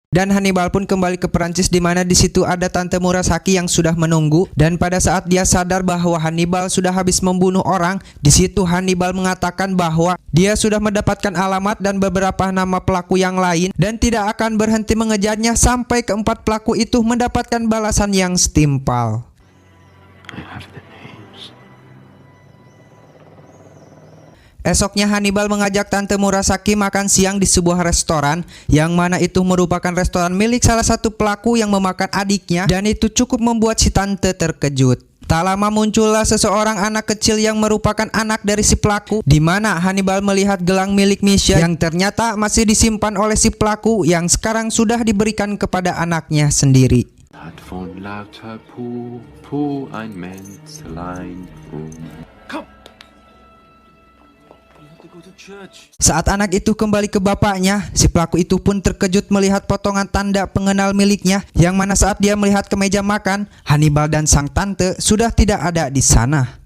Dan Hannibal pun kembali ke Perancis di mana di situ ada Tante Murasaki yang sudah menunggu. Dan pada saat dia sadar bahwa Hannibal sudah habis membunuh orang, di situ Hannibal mengatakan bahwa dia sudah mendapatkan alamat dan beberapa nama pelaku yang lain dan tidak akan berhenti mengejarnya sampai keempat pelaku itu mendapatkan balasan yang setimpal. Esoknya Hannibal mengajak Tante Murasaki makan siang di sebuah restoran, yang mana itu merupakan restoran milik salah satu pelaku yang memakan adiknya, dan itu cukup membuat si Tante terkejut. Tak lama muncullah seseorang anak kecil yang merupakan anak dari si pelaku, di mana Hannibal melihat gelang milik Misha yang ternyata masih disimpan oleh si pelaku yang sekarang sudah diberikan kepada anaknya sendiri. Saat anak itu kembali ke bapaknya, si pelaku itu pun terkejut melihat potongan tanda pengenal miliknya, yang mana saat dia melihat ke meja makan, Hannibal dan sang tante sudah tidak ada di sana.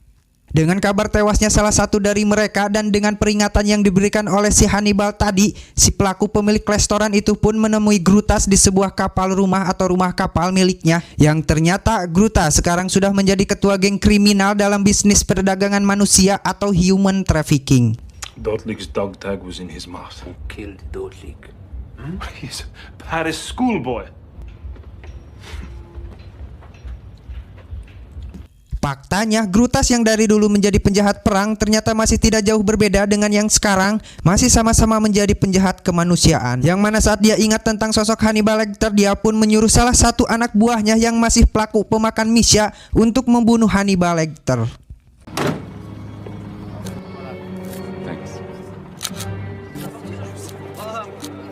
Dengan kabar tewasnya salah satu dari mereka dan dengan peringatan yang diberikan oleh si Hannibal tadi, si pelaku pemilik restoran itu pun menemui Grutas di sebuah kapal rumah atau rumah kapal miliknya, yang ternyata Grutas sekarang sudah menjadi ketua geng kriminal dalam bisnis perdagangan manusia atau human trafficking. Dotlik's dog tag was in his mouth. Who killed Dotlik? He's a Paris schoolboy. Faktanya, Grutas yang dari dulu menjadi penjahat perang ternyata masih tidak jauh berbeda dengan yang sekarang, masih sama-sama menjadi penjahat kemanusiaan. Yang mana saat dia ingat tentang sosok Hannibal Lecter, dia pun menyuruh salah satu anak buahnya yang masih pelaku pemakan Misha untuk membunuh Hannibal Lecter.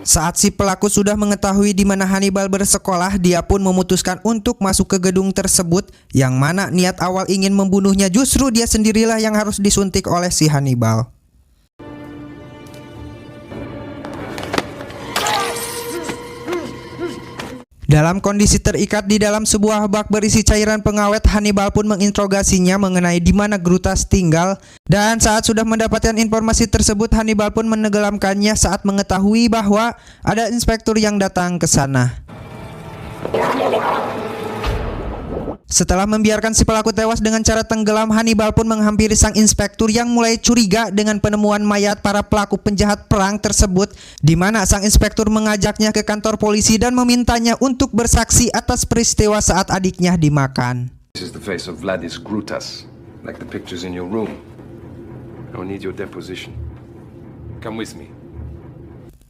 Saat si pelaku sudah mengetahui di mana Hannibal bersekolah, dia pun memutuskan untuk masuk ke gedung tersebut, yang mana niat awal ingin membunuhnya justru dia sendirilah yang harus disuntik oleh si Hannibal. Dalam kondisi terikat di dalam sebuah bak berisi cairan pengawet, Hannibal pun menginterogasinya mengenai di mana Grutas tinggal. Dan saat sudah mendapatkan informasi tersebut, Hannibal pun menenggelamkannya saat mengetahui bahwa ada inspektur yang datang ke sana. Setelah membiarkan si pelaku tewas dengan cara tenggelam, Hannibal pun menghampiri sang inspektur yang mulai curiga dengan penemuan mayat para pelaku penjahat perang tersebut, di mana sang inspektur mengajaknya ke kantor polisi dan memintanya untuk bersaksi atas peristiwa saat adiknya dimakan. This is the face of Vladis Grutas, like the pictures in your room. I will need your deposition. Come with me.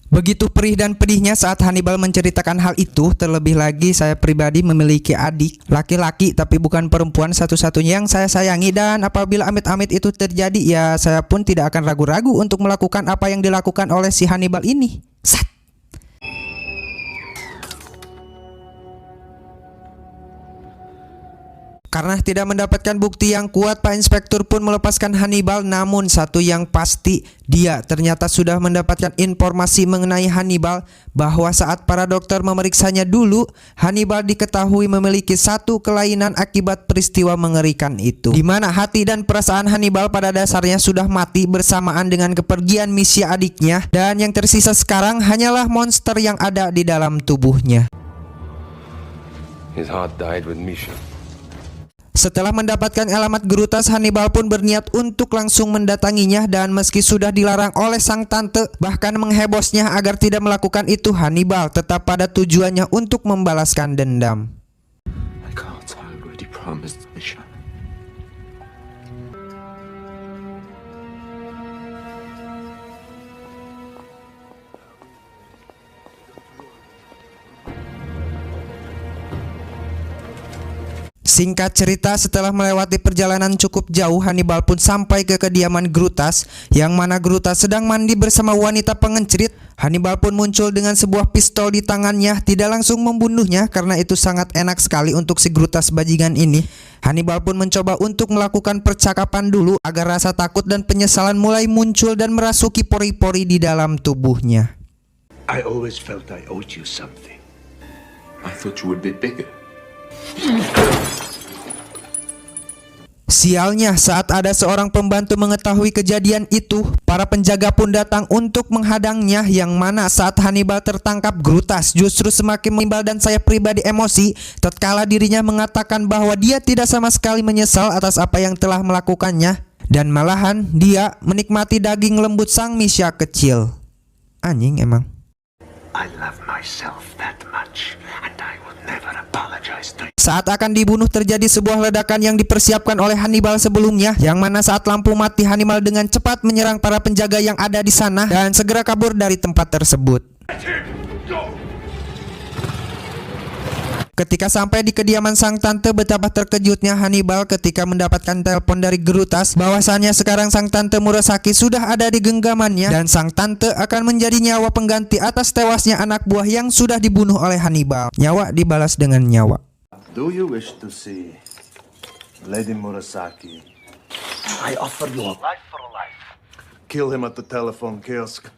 Begitu perih dan pedihnya saat Hannibal menceritakan hal itu. Terlebih lagi saya pribadi memiliki adik laki-laki tapi bukan perempuan, satu-satunya yang saya sayangi, dan apabila amit-amit itu terjadi, ya saya pun tidak akan ragu-ragu untuk melakukan apa yang dilakukan oleh si Hannibal ini. Sat. Karena tidak mendapatkan bukti yang kuat, Pak Inspektur pun melepaskan Hannibal. Namun satu yang pasti, dia ternyata sudah mendapatkan informasi mengenai Hannibal, bahwa saat para dokter memeriksanya dulu, Hannibal diketahui memiliki satu kelainan akibat peristiwa mengerikan itu, di mana hati dan perasaan Hannibal pada dasarnya sudah mati bersamaan dengan kepergian Misha adiknya, dan yang tersisa sekarang hanyalah monster yang ada di dalam tubuhnya. His heart died with Misha. Setelah mendapatkan alamat Grutas, Hannibal pun berniat untuk langsung mendatanginya, dan meski sudah dilarang oleh sang tante, bahkan menghebosnya agar tidak melakukan itu, Hannibal tetap pada tujuannya untuk membalaskan dendam. I can't, I already promised Misha. Singkat cerita, setelah melewati perjalanan cukup jauh, Hannibal pun sampai ke kediaman Grutas, yang mana Grutas sedang mandi bersama wanita pengencrit. Hannibal pun muncul dengan sebuah pistol di tangannya, tidak langsung membunuhnya karena itu sangat enak sekali untuk si Grutas bajingan ini. Hannibal pun mencoba untuk melakukan percakapan dulu agar rasa takut dan penyesalan mulai muncul dan merasuki pori-pori di dalam tubuhnya. I always felt I owed you something. I thought you would be bigger. Sialnya, saat ada seorang pembantu mengetahui kejadian itu, para penjaga pun datang untuk menghadangnya, yang mana saat Hannibal tertangkap, Grutas justru semakin menimbal dan saya pribadi emosi tatkala dirinya mengatakan bahwa dia tidak sama sekali menyesal atas apa yang telah melakukannya, dan malahan dia menikmati daging lembut sang Misha kecil. Anjing emang. I love myself that much, and I will never apologize to you. Saat akan dibunuh terjadi sebuah ledakan yang dipersiapkan oleh Hannibal sebelumnya, yang mana saat lampu mati Hannibal dengan cepat menyerang para penjaga yang ada di sana dan segera kabur dari tempat tersebut. Ketika sampai di kediaman sang tante, betapa terkejutnya Hannibal ketika mendapatkan telepon dari Grutas bahwasannya sekarang sang tante Murasaki sudah ada di genggamannya dan sang tante akan menjadi nyawa pengganti atas tewasnya anak buah yang sudah dibunuh oleh Hannibal. Nyawa dibalas dengan nyawa. Do you wish to see Lady Murasaki? I offer you a life for a life. Kill him at the telephone kiosk.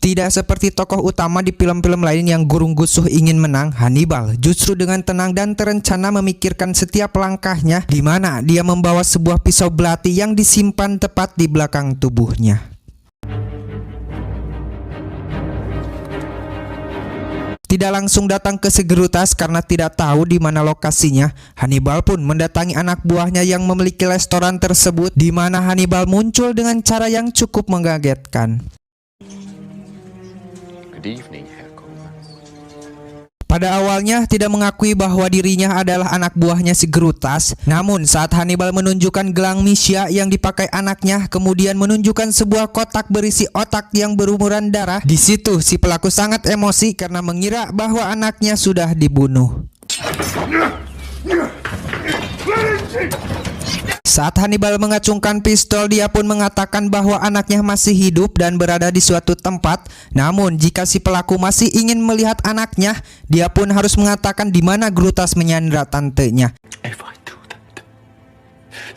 Tidak seperti tokoh utama di film-film lain yang gurung-gusuh ingin menang, Hannibal justru dengan tenang dan terencana memikirkan setiap langkahnya, di mana dia membawa sebuah pisau belati yang disimpan tepat di belakang tubuhnya. Tidak langsung datang ke si Grutas karena tidak tahu di mana lokasinya. Hannibal pun mendatangi anak buahnya yang memiliki restoran tersebut, di mana Hannibal muncul dengan cara yang cukup mengagetkan. Good evening, Herr Coleman. Pada awalnya tidak mengakui bahwa dirinya adalah anak buahnya si Grutas. Namun saat Hannibal menunjukkan gelang Misha yang dipakai anaknya, kemudian menunjukkan sebuah kotak berisi otak yang berumuran darah, di situ si pelaku sangat emosi karena mengira bahwa anaknya sudah dibunuh. Saat Hannibal mengacungkan pistol, dia pun mengatakan bahwa anaknya masih hidup dan berada di suatu tempat. Namun jika si pelaku masih ingin melihat anaknya, dia pun harus mengatakan di mana Grutas menyandra tantenya. If I do that,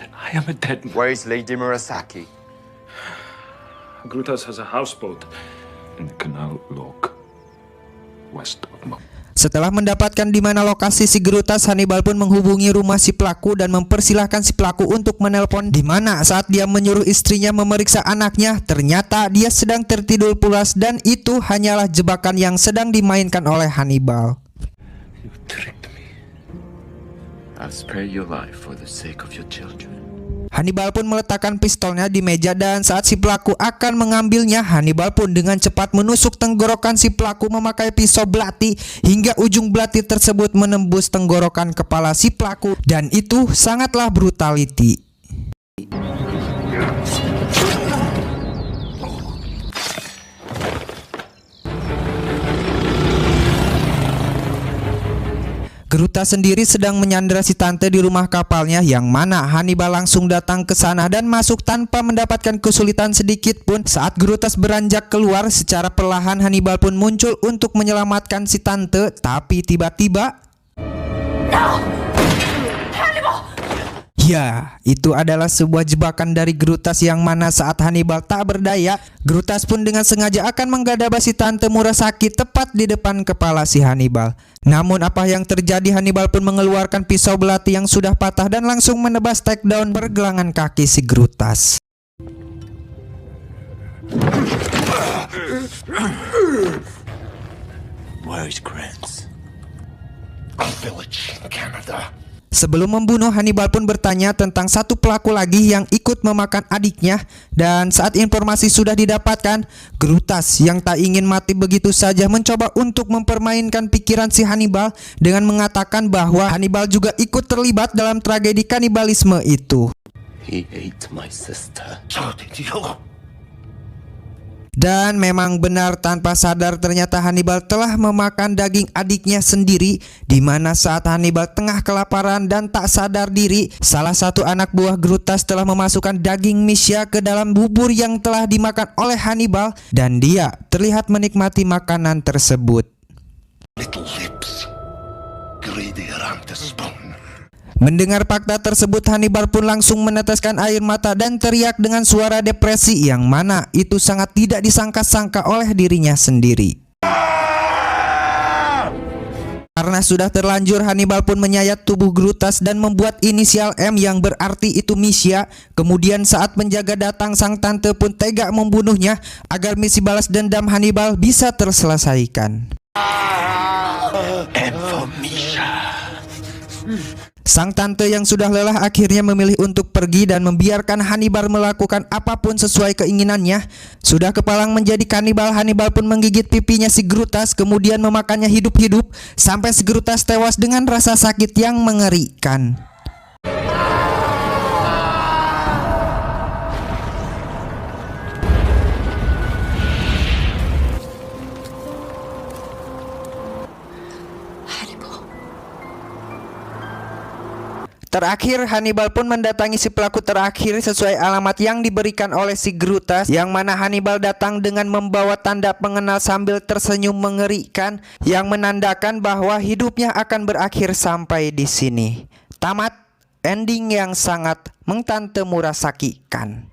then I am a dead man. Where is Lady Murasaki? Grutas has a houseboat in the Canal Lock, west of Mount. Setelah mendapatkan di mana lokasi si Grutas, Hannibal pun menghubungi rumah si pelaku dan mempersilahkan si pelaku untuk menelpon, di mana saat dia menyuruh istrinya memeriksa anaknya, ternyata dia sedang tertidur pulas dan itu hanyalah jebakan yang sedang dimainkan oleh Hannibal. You tricked me. I'll spare your life for the sake of your children. Hannibal pun meletakkan pistolnya di meja dan saat si pelaku akan mengambilnya, Hannibal pun dengan cepat menusuk tenggorokan si pelaku memakai pisau belati hingga ujung belati tersebut menembus tenggorokan kepala si pelaku, dan itu sangatlah brutality. Grutas sendiri sedang menyandera si tante di rumah kapalnya, yang mana Hannibal langsung datang ke sana dan masuk tanpa mendapatkan kesulitan sedikit pun. Saat Grutas beranjak keluar, secara perlahan Hannibal pun muncul untuk menyelamatkan si tante, tapi tiba-tiba ya, itu adalah sebuah jebakan dari Grutas, yang mana saat Hannibal tak berdaya, Grutas pun dengan sengaja akan menggadabah si tante Murasaki tepat di depan kepala si Hannibal. Namun apa yang terjadi, Hannibal pun mengeluarkan pisau belati yang sudah patah dan langsung menebas takedown pergelangan kaki si Grutas. Where is Grants? A village in Canada. Sebelum membunuh, Hannibal pun bertanya tentang satu pelaku lagi yang ikut memakan adiknya, dan saat informasi sudah didapatkan, Grutas yang tak ingin mati begitu saja mencoba untuk mempermainkan pikiran si Hannibal dengan mengatakan bahwa Hannibal juga ikut terlibat dalam tragedi kanibalisme itu. He ate my sister. So did you. Dan memang benar, tanpa sadar ternyata Hannibal telah memakan daging adiknya sendiri, di mana saat Hannibal tengah kelaparan dan tak sadar diri, salah satu anak buah Grutas telah memasukkan daging Misha ke dalam bubur yang telah dimakan oleh Hannibal, dan dia terlihat menikmati makanan tersebut. Little lips, greedy around the spoon. Mendengar fakta tersebut, Hannibal pun langsung meneteskan air mata dan teriak dengan suara depresi, yang mana itu sangat tidak disangka-sangka oleh dirinya sendiri. Karena sudah terlanjur, Hannibal pun menyayat tubuh Brutus dan membuat inisial M yang berarti itu Misha. Kemudian saat penjaga datang, sang tante pun tega membunuhnya agar misi balas dendam Hannibal bisa terselesaikan. And for Misha. Sang tante yang sudah lelah akhirnya memilih untuk pergi dan membiarkan Hannibal melakukan apapun sesuai keinginannya. Sudah kepalang menjadi kanibal, Hannibal pun menggigit pipinya si Brutus, kemudian memakannya hidup-hidup sampai si Brutus tewas dengan rasa sakit yang mengerikan. Terakhir, Hannibal pun mendatangi si pelaku terakhir sesuai alamat yang diberikan oleh si Brutus, yang mana Hannibal datang dengan membawa tanda pengenal sambil tersenyum mengerikan yang menandakan bahwa hidupnya akan berakhir sampai di sini. Tamat, ending yang sangat mengtante murasakikan.